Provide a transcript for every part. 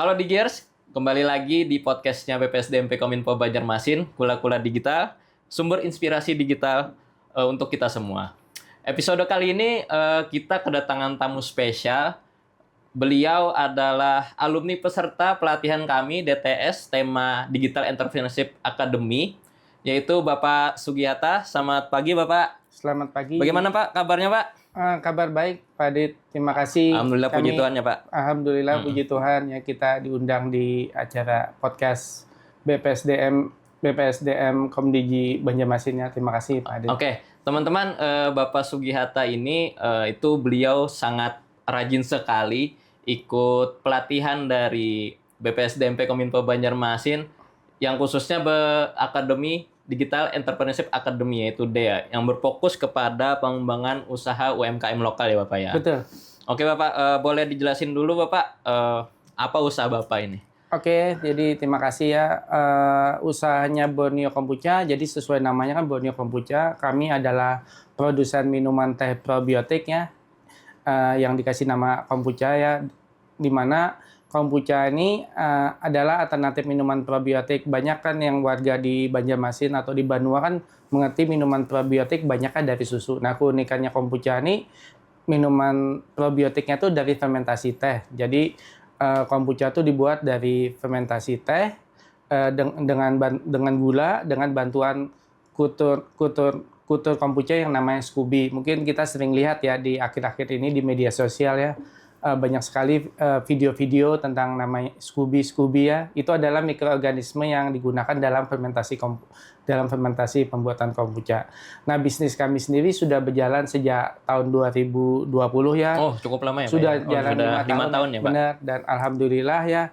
Halo Digers, kembali lagi di podcastnya BPSDMP Kominfo Banjarmasin, Kula-Kula Digital, sumber inspirasi digital untuk kita semua. Episode kali ini kita kedatangan tamu spesial. Beliau adalah alumni peserta pelatihan kami DTS tema Digital Entrepreneurship Academy, yaitu Bapak Sugiyata. Selamat pagi Bapak. Selamat pagi. Bagaimana Pak kabarnya Pak? Kabar baik, Pak Dit. Terima kasih. Alhamdulillah, puji Tuhan ya Pak. Alhamdulillah, puji Tuhan ya kita diundang di acara podcast BPSDM Komdigi Banjarmasin ya. Terima kasih Pak Dit. Oke, teman-teman, Bapak Sugiyata ini itu beliau sangat rajin sekali ikut pelatihan dari BPSDMP Kominfo Banjarmasin yang khususnya Akademi Digital Entrepreneurship Academy, yaitu DEA, yang berfokus kepada pengembangan usaha UMKM lokal ya Bapak ya. Betul. Oke Bapak, boleh dijelasin dulu Bapak apa usaha Bapak ini? Oke, jadi terima kasih ya. Usahanya Borneo Kombucha, jadi sesuai namanya kan Borneo Kombucha. Kami adalah produsen minuman teh probiotik ya, yang dikasih nama kombucha ya, di mana kombucha ini adalah alternatif minuman probiotik. Banyak kan yang warga di Banjarmasin atau di Banua kan mengerti minuman probiotik banyak kan dari susu. Nah, keunikannya kombucha ini minuman probiotiknya tuh dari fermentasi teh. Jadi kombucha tuh dibuat dari fermentasi teh dengan gula, dengan bantuan kutur kombucha yang namanya Scooby. Mungkin kita sering lihat ya di akhir-akhir ini di media sosial ya. Banyak sekali video-video tentang namanya Scooby ya. Itu adalah mikroorganisme yang digunakan dalam fermentasi pembuatan kombucha. Nah, bisnis kami sendiri sudah berjalan sejak tahun 2020 ya. Oh, cukup lama ya Pak? Sudah ya? jalan 5 tahun ya Pak? Benar, dan alhamdulillah ya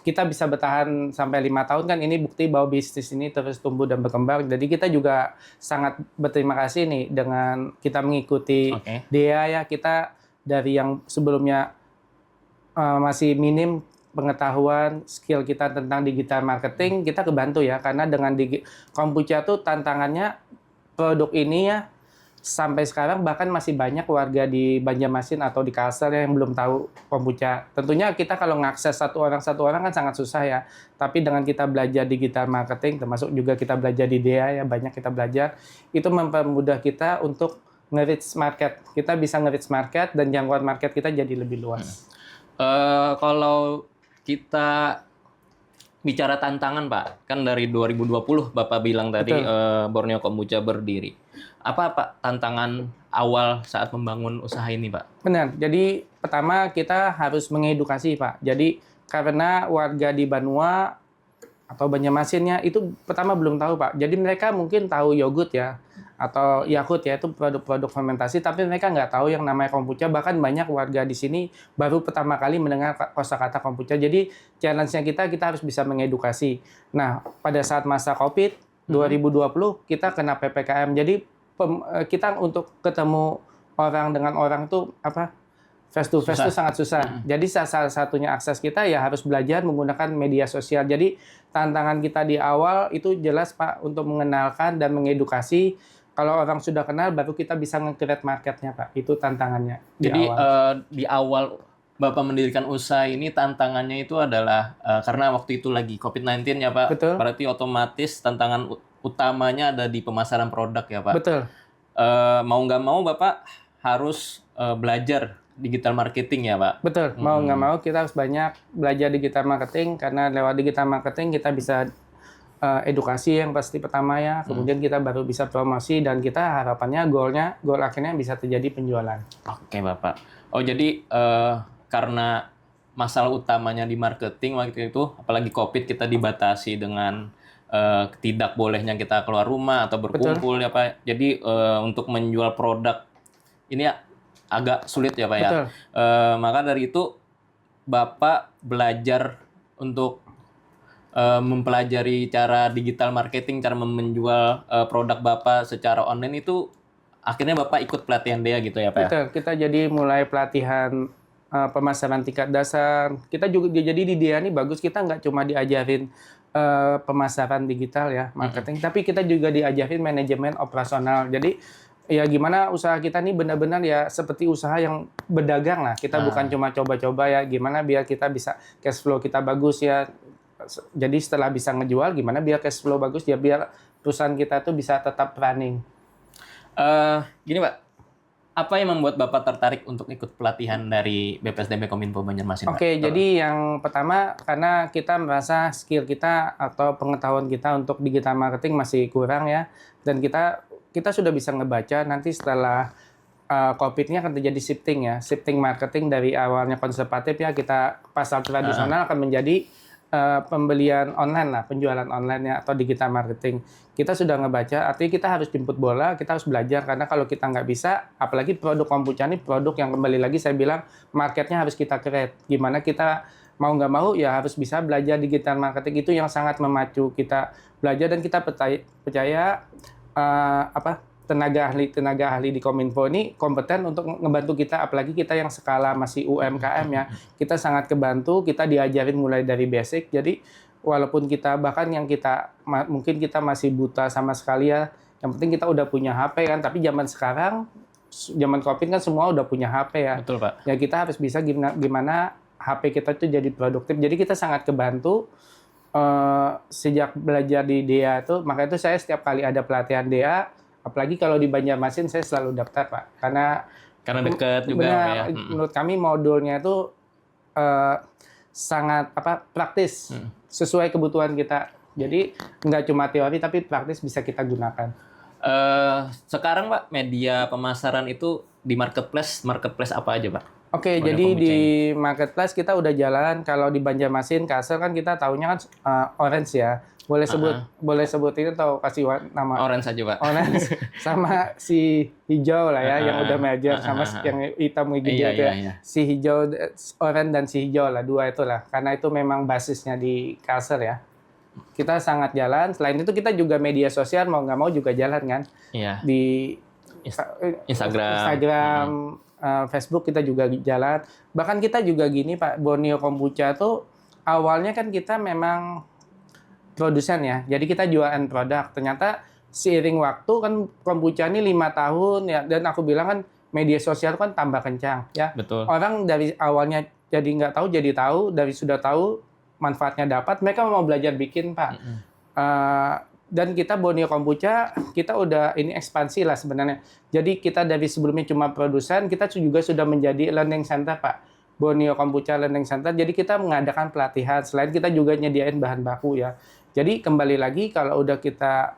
kita bisa bertahan sampai 5 tahun kan, ini bukti bahwa bisnis ini terus tumbuh dan berkembang. Jadi kita juga sangat berterima kasih nih dengan kita mengikuti DEA ya. Kita dari yang sebelumnya masih minim pengetahuan skill kita tentang digital marketing, kita kebantu ya, karena dengan kombucha tuh tantangannya produk ini ya sampai sekarang bahkan masih banyak warga di Banjarmasin atau di Kalsel yang belum tahu kombucha. Tentunya kita kalau ngakses satu orang kan sangat susah ya, tapi dengan kita belajar digital marketing, termasuk juga kita belajar di DEA ya, banyak kita belajar, itu mempermudah kita untuk nge-reach market. Kita bisa nge-reach market dan jangkauan market kita jadi lebih luas. Kalau kita bicara tantangan Pak, kan dari 2020 Bapak bilang tadi Borneo Kombucha berdiri. Apa Pak tantangan awal saat membangun usaha ini Pak? Benar, jadi pertama kita harus mengedukasi Pak. Jadi karena warga di Banua atau Banjarmasinnya itu pertama belum tahu Pak. Jadi mereka mungkin tahu yogurt ya, atau Yakult ya, itu produk-produk fermentasi, tapi mereka nggak tahu yang namanya kombucha. Bahkan banyak warga di sini baru pertama kali mendengar kosakata kombucha. Jadi challenge-nya kita harus bisa mengedukasi. Nah, pada saat masa COVID 2020 kita kena PPKM. Jadi kita untuk ketemu orang dengan orang tuh face to face itu sangat susah. Jadi salah satunya akses kita ya harus belajar menggunakan media sosial. Jadi tantangan kita di awal itu jelas Pak, untuk mengenalkan dan mengedukasi. Kalau orang sudah kenal, baru kita bisa nge-create marketnya, Pak. Itu tantangannya. Jadi di awal Bapak mendirikan usaha ini, tantangannya itu adalah karena waktu itu lagi COVID-19 ya, Pak. Betul. Berarti otomatis tantangan utamanya ada di pemasaran produk ya, Pak. Betul. Mau nggak mau, Bapak harus belajar digital marketing ya, Pak. Betul. Mau nggak mau, kita harus banyak belajar digital marketing, karena lewat digital marketing kita bisa edukasi yang pasti pertama ya, kemudian kita baru bisa promosi, dan kita harapannya goal akhirnya bisa terjadi penjualan. Oke Bapak. Oh jadi karena masalah utamanya di marketing waktu itu, apalagi COVID, kita dibatasi dengan tidak bolehnya kita keluar rumah atau berkumpul. Betul. Ya Pak. Jadi untuk menjual produk ini agak sulit ya Pak. Betul. Ya. Maka dari itu Bapak belajar untuk mempelajari cara digital marketing, cara menjual produk Bapak secara online itu, akhirnya Bapak ikut pelatihan DEA gitu ya Pak? Betul, kita jadi mulai pelatihan pemasaran tingkat dasar. Kita juga jadi di DEA ini bagus, kita nggak cuma diajarin pemasaran digital ya, marketing, tapi kita juga diajarin manajemen operasional. Jadi ya gimana usaha kita nih benar-benar ya seperti usaha yang berdagang lah. Kita bukan cuma coba-coba ya, gimana biar kita bisa cash flow kita bagus ya. Jadi setelah bisa ngejual, gimana biar cash flow bagus ya, biar perusahaan kita tuh bisa tetap running. Gini Pak, apa yang membuat Bapak tertarik untuk ikut pelatihan dari BPSDMP Kominfo Banjarmasin, Pak? Oke, jadi yang pertama karena kita merasa skill kita atau pengetahuan kita untuk digital marketing masih kurang ya, dan kita sudah bisa ngebaca nanti setelah COVID ini akan terjadi shifting marketing dari awalnya konservatif ya, kita pasar tradisional akan menjadi pembelian online lah, penjualan online ya atau digital marketing. Kita sudah ngebaca, artinya kita harus jemput bola, kita harus belajar karena kalau kita nggak bisa, apalagi produk kombucha ini produk yang kembali lagi saya bilang marketnya harus kita create. Gimana kita mau nggak mau ya harus bisa belajar digital marketing, itu yang sangat memacu kita belajar, dan kita percaya tenaga ahli di Kominfo ini kompeten untuk ngebantu kita, apalagi kita yang skala masih UMKM ya. Kita sangat kebantu, kita diajarin mulai dari basic. Jadi walaupun kita bahkan yang mungkin kita masih buta sama sekali ya, yang penting kita udah punya HP kan, tapi zaman sekarang zaman Covid kan semua udah punya HP ya. Betul, Pak. Ya kita harus bisa gimana HP kita itu jadi produktif. Jadi kita sangat kebantu sejak belajar di DEA itu, makanya itu saya setiap kali ada pelatihan DEA, apalagi kalau di Banjarmasin saya selalu daftar Pak, karena dekat juga ya. Menurut kami modulnya itu sangat praktis, sesuai kebutuhan kita. Jadi nggak cuma teori tapi praktis bisa kita gunakan. Sekarang Pak, media pemasaran itu di marketplace apa aja Pak? Oke, jadi di marketplace kita udah jalan. Kalau di Banjarmasin, Kasel kan kita taunya kan Orange ya. Boleh sebut ini atau kasih nama? Orange aja Pak. Orange sama si hijau lah ya, yang udah merger sama yang hitam hijau iya. Si hijau, Orange dan si hijau lah, dua itulah. Karena itu memang basisnya di Kasel ya. Kita sangat jalan. Selain itu kita juga media sosial mau nggak mau juga jalan kan. Iya. Di Instagram, Facebook kita juga jalan. Bahkan kita juga gini Pak, Borneo Kombucha tuh awalnya kan kita memang produsen ya. Jadi kita jualan produk. Ternyata seiring waktu kan kombucha ini 5 tahun ya, dan aku bilang kan media sosial kan tambah kencang ya. Betul. Orang dari awalnya jadi nggak tahu jadi tahu, dari sudah tahu manfaatnya dapat, mereka mau belajar bikin Pak. Dan kita Borneo Kombucha, kita udah ini ekspansi lah sebenarnya. Jadi kita dari sebelumnya cuma produsen, kita juga sudah menjadi learning center Pak. Borneo Kombucha Learning Center. Jadi kita mengadakan pelatihan. Selain kita juga nyediain bahan baku ya. Jadi kembali lagi kalau udah kita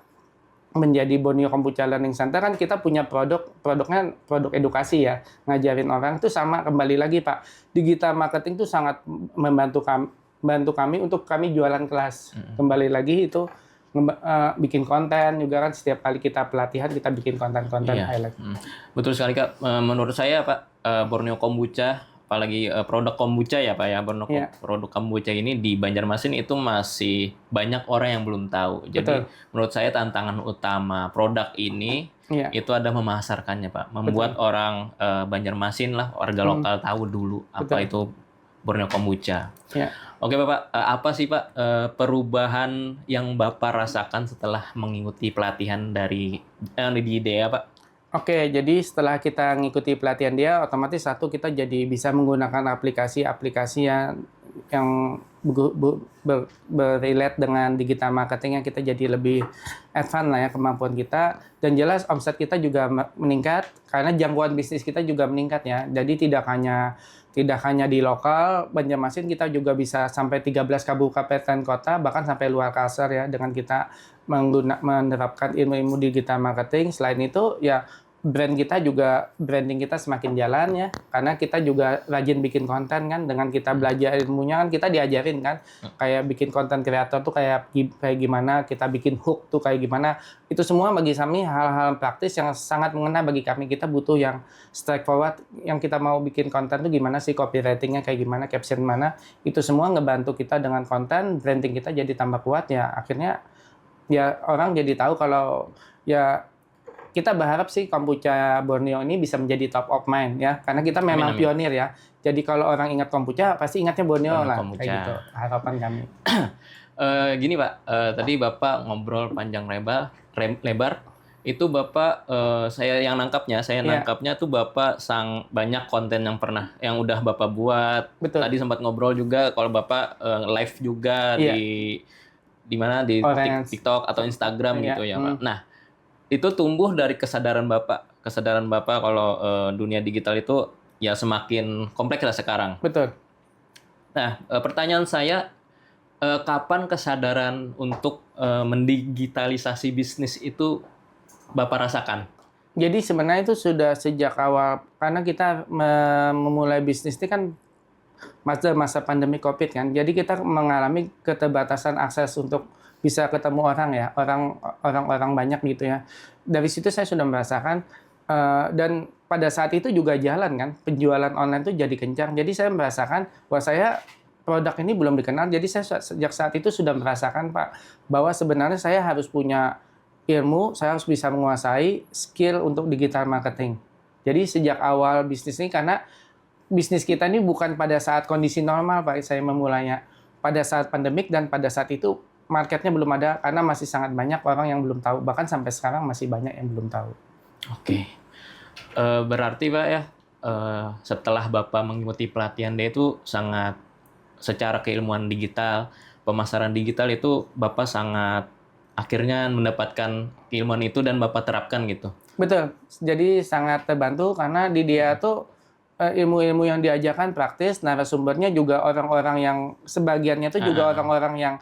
menjadi Borneo Kombucha Learning Center kan kita punya produknya produk edukasi ya. Ngajarin orang itu sama, kembali lagi Pak. Digital marketing itu sangat membantu kami untuk kami jualan kelas. Kembali lagi itu bikin konten juga kan, setiap kali kita pelatihan kita bikin konten highlight. Betul sekali Kak. Menurut saya Pak, Borneo Kombucha, apalagi produk kombucha ya Pak ya, produk kombucha ini di Banjarmasin itu masih banyak orang yang belum tahu. Jadi menurut saya tantangan utama produk ini itu ada memasarkannya Pak, membuat orang Banjarmasin lah, warga lokal tahu dulu apa itu Borneo Kombucha. Oke Bapak, apa sih Pak perubahan yang Bapak rasakan setelah mengikuti pelatihan di DEA Pak? Oke, jadi setelah kita ngikuti pelatihan dia, otomatis kita jadi bisa menggunakan aplikasi-aplikasi yang berrelate dengan digital marketing, yang kita jadi lebih advance lah ya kemampuan kita. Dan jelas omset kita juga meningkat karena jangkauan bisnis kita juga meningkat ya. Jadi tidak hanya di lokal Banjarmasin, kita juga bisa sampai 13 kabupaten kota, bahkan sampai luar Kalsel ya, dengan kita menerapkan ilmu-ilmu digital marketing. Selain itu ya branding kita semakin jalan ya, karena kita juga rajin bikin konten kan, dengan kita belajar ilmunya kan, kita diajarin kan, kayak bikin konten kreator tuh kayak gimana, kita bikin hook tuh kayak gimana. Itu semua bagi kami hal-hal praktis yang sangat mengena bagi kami. Kita butuh yang straightforward, yang kita mau bikin konten tuh gimana sih, copywritingnya kayak gimana, caption mana, itu semua ngebantu kita dengan konten, branding kita jadi tambah kuat ya. Akhirnya ya orang jadi tahu kalau ya kita berharap sih kombucha Borneo ini bisa menjadi top of mind ya, karena kita memang pionir ya. Jadi kalau orang ingat kombucha pasti ingatnya Borneo lah, kayak gitu harapan kami. Gini Pak, tadi Bapak ngobrol panjang lebar Itu Bapak, saya Iya, nangkapnya tuh Bapak banyak konten yang udah Bapak buat. betul. Tadi sempat ngobrol juga kalau Bapak live juga Iya, di mana di orang yang TikTok atau Instagram iya, gitu ya Pak. Nah, itu tumbuh dari kesadaran Bapak kalau dunia digital itu ya semakin kompleks lah sekarang. betul. Nah, pertanyaan saya, kapan kesadaran untuk mendigitalisasi bisnis itu Bapak rasakan? Jadi sebenarnya itu sudah sejak awal karena kita memulai bisnis ini kan masa pandemi Covid kan. Jadi kita mengalami keterbatasan akses untuk bisa ketemu orang ya, orang-orang banyak gitu ya. Dari situ saya sudah merasakan dan pada saat itu juga jalan kan, penjualan online itu jadi kencang. Jadi saya merasakan bahwa produk ini belum dikenal. Jadi saya sejak saat itu sudah merasakan Pak bahwa sebenarnya saya harus punya ilmu, saya harus bisa menguasai skill untuk digital marketing. Jadi sejak awal bisnis ini karena bisnis kita ini bukan pada saat kondisi normal Pak saya memulainya. Pada saat pandemik dan pada saat itu marketnya belum ada karena masih sangat banyak orang yang belum tahu. Bahkan sampai sekarang masih banyak yang belum tahu. Oke. Berarti Pak ya, setelah Bapak mengikuti pelatihan dia itu sangat secara keilmuan digital, pemasaran digital itu Bapak sangat akhirnya mendapatkan keilmuan itu dan Bapak terapkan gitu. Betul. Jadi sangat terbantu karena di dia tuh ilmu-ilmu yang diajarkan praktis, narasumbernya juga orang-orang yang sebagiannya itu juga orang-orang yang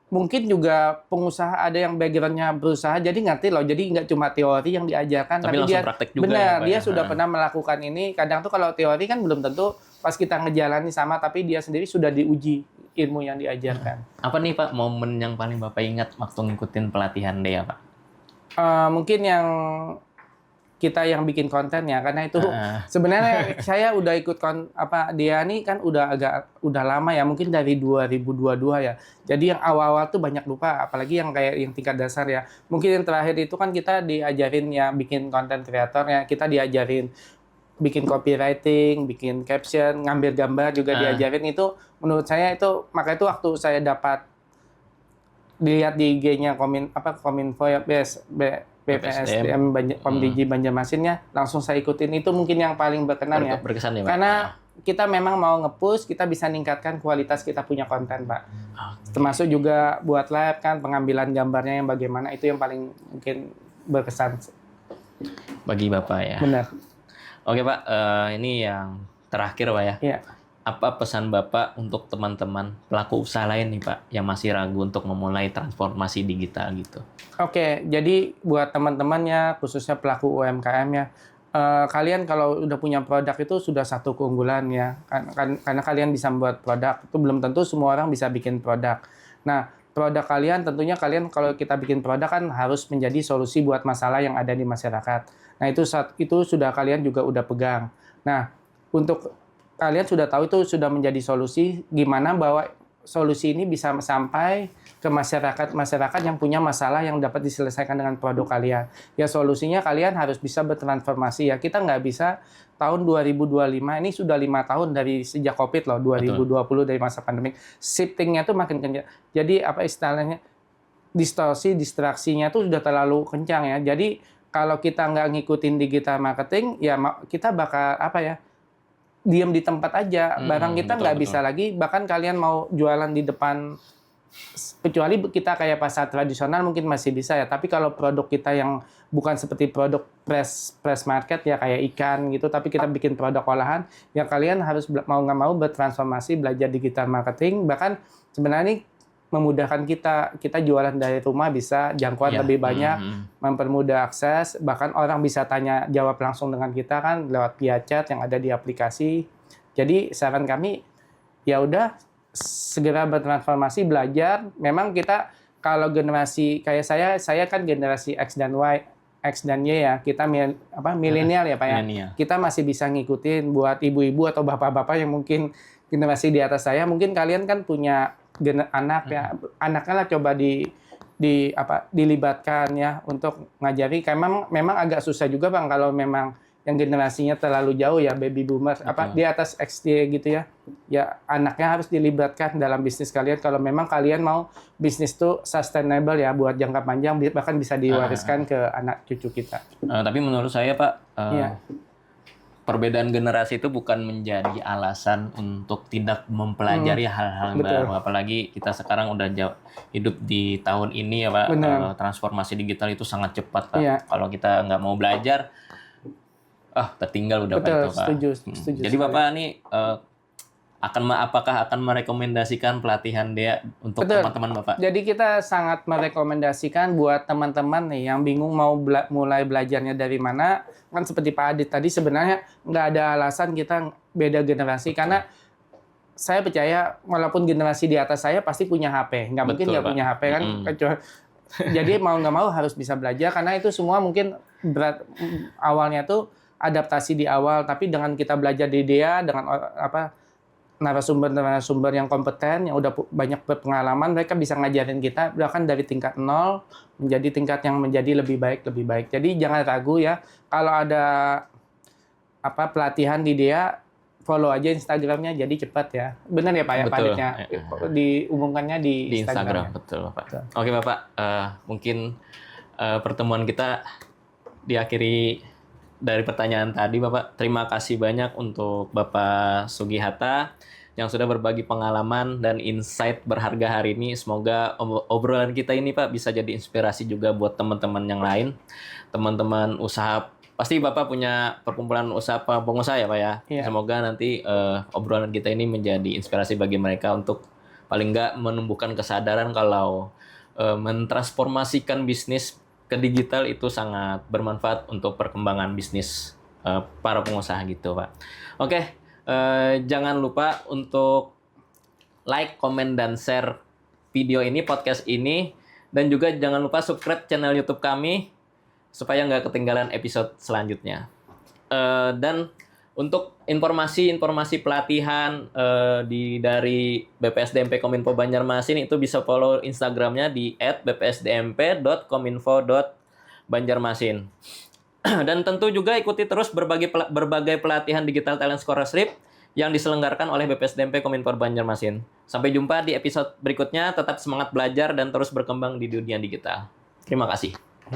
mungkin juga pengusaha, ada yang background-nya berusaha, jadi ngerti loh. Jadi nggak cuma teori yang diajarkan, Tapi tapi langsung dia praktek juga ya benar, Pak dia ya. sudah pernah melakukan ini. Kadang tuh kalau teori kan belum tentu pas kita ngejalani sama, tapi dia sendiri sudah diuji ilmu yang diajarkan. Apa nih Pak momen yang paling Bapak ingat waktu ngikutin pelatihan dia Pak? Mungkin yang kita yang bikin konten ya, karena itu sebenarnya saya udah ikut dia nih kan udah lama ya, mungkin dari 2022 ya. Jadi yang awal-awal tuh banyak lupa, apalagi yang kayak yang tingkat dasar ya. Mungkin yang terakhir itu kan kita diajarin ya bikin konten kreator ya, kita diajarin bikin copywriting, bikin caption, ngambil gambar juga diajarin. Itu menurut saya itu, makanya itu waktu saya dapat dilihat di IG-nya Kominfo ya, BPSDM Komdigi Banjarmasinnya, langsung saya ikutin. Itu mungkin yang paling berkenan ya. Berkesan ya Pak? Karena kita memang mau nge-push, kita bisa ningkatkan kualitas kita punya konten Pak. Termasuk juga buat live kan, pengambilan gambarnya yang bagaimana, itu yang paling mungkin berkesan. Bagi Bapak ya. Benar. Oke Pak, ini yang terakhir Pak ya. Iya. Apa pesan Bapak untuk teman-teman pelaku usaha lain nih Pak yang masih ragu untuk memulai transformasi digital gitu? Oke, jadi buat teman-teman ya, khususnya pelaku UMKM ya, kalian kalau udah punya produk itu sudah satu keunggulan ya, karena kalian bisa membuat produk. Itu belum tentu semua orang bisa bikin produk. Nah, produk kalian tentunya kalau kita bikin produk kan harus menjadi solusi buat masalah yang ada di masyarakat. Nah, itu sudah kalian juga udah pegang. Nah, untuk kalian sudah tahu itu sudah menjadi solusi, gimana bahwa solusi ini bisa sampai ke masyarakat yang punya masalah yang dapat diselesaikan dengan produk kalian. Ya solusinya kalian harus bisa bertransformasi ya. Kita nggak bisa tahun 2025, ini sudah 5 tahun dari sejak COVID loh, 2020 dari masa pandemi. Shifting-nya tuh makin kencang. Jadi apa istilahnya, distraksinya tuh sudah terlalu kencang ya. Jadi kalau kita nggak ngikutin digital marketing, ya kita bakal diam di tempat aja, barang kita nggak bisa lagi, bahkan kalian mau jualan di depan, kecuali kita kayak pasar tradisional mungkin masih bisa ya, tapi kalau produk kita yang bukan seperti produk press market ya kayak ikan gitu, tapi kita bikin produk olahan, ya kalian harus mau nggak mau bertransformasi, belajar digital marketing, bahkan sebenarnya ini memudahkan kita jualan dari rumah bisa jangkauan lebih banyak, mempermudah akses, bahkan orang bisa tanya jawab langsung dengan kita kan lewat via chat yang ada di aplikasi. Jadi saran kami ya udah segera bertransformasi, belajar. Memang kita kalau generasi kayak saya kan generasi X dan Y ya, kita milenial ya Pak ya. Kita masih bisa ngikutin. Buat ibu-ibu atau bapak-bapak yang mungkin generasi di atas saya, mungkin kalian kan punya anak ya, anaknya lah coba dilibatkan ya untuk ngajari. Memang agak susah juga Bang kalau memang yang generasinya terlalu jauh ya, baby boomers, di atas XD gitu ya. Ya anaknya harus dilibatkan dalam bisnis kalian kalau memang kalian mau bisnis tuh sustainable ya buat jangka panjang, bahkan bisa diwariskan ke anak cucu kita. Tapi menurut saya Pak, Iya. perbedaan generasi itu bukan menjadi alasan untuk tidak mempelajari hal-hal yang Betul. baru. Apalagi kita sekarang udah hidup di tahun ini ya Pak. Benar. Transformasi digital itu sangat cepat Pak. Iya. Kalau kita nggak mau belajar, tertinggal udah Pak Betul, itu Pak. setuju. Jadi Bapak nih apakah akan merekomendasikan pelatihan DEA untuk Betul. teman-teman Bapak? Jadi kita sangat merekomendasikan buat teman-teman nih yang bingung mau mulai belajarnya dari mana. Kan seperti Pak Adit tadi, sebenarnya nggak ada alasan kita beda generasi. Karena saya percaya walaupun generasi di atas saya pasti punya HP. Nggak mungkin nggak Pak. punya HP kan. Jadi mau nggak mau harus bisa belajar. Karena itu semua mungkin awalnya tuh adaptasi di awal. Tapi dengan kita belajar di DEA, dengan narasumber yang kompeten, yang udah banyak berpengalaman, mereka bisa ngajarin kita bahkan dari tingkat 0 menjadi tingkat yang menjadi lebih baik. Jadi jangan ragu ya, kalau ada pelatihan di DEA, follow aja Instagramnya, jadi cepat ya. Benar ya Pak ya, Pak Aditnya? Diumumkannya di Instagram. Betul Pak. Betul. Oke Bapak, mungkin pertemuan kita diakhiri dari pertanyaan tadi Bapak. Terima kasih banyak untuk Bapak Sugihata yang sudah berbagi pengalaman dan insight berharga hari ini. Semoga obrolan kita ini Pak bisa jadi inspirasi juga buat teman-teman yang lain. Teman-teman usaha, pasti Bapak punya perkumpulan usaha pengusaha ya Pak ya. Iya. Semoga nanti obrolan kita ini menjadi inspirasi bagi mereka untuk paling nggak menumbuhkan kesadaran kalau mentransformasikan bisnis ke digital itu sangat bermanfaat untuk perkembangan bisnis para pengusaha gitu Pak. Oke, jangan lupa untuk like, komen, dan share video ini, podcast ini, dan juga jangan lupa subscribe channel YouTube kami supaya nggak ketinggalan episode selanjutnya. Dan untuk informasi pelatihan dari BPSDMP Kominfo Banjarmasin itu bisa follow Instagramnya di @bpsdmp.kominfo.banjarmasin. Dan tentu juga ikuti terus berbagai pelatihan digital talent scholarship yang diselenggarakan oleh BPSDMP Kominfo Banjarmasin. Sampai jumpa di episode berikutnya. Tetap semangat belajar dan terus berkembang di dunia digital. Terima kasih.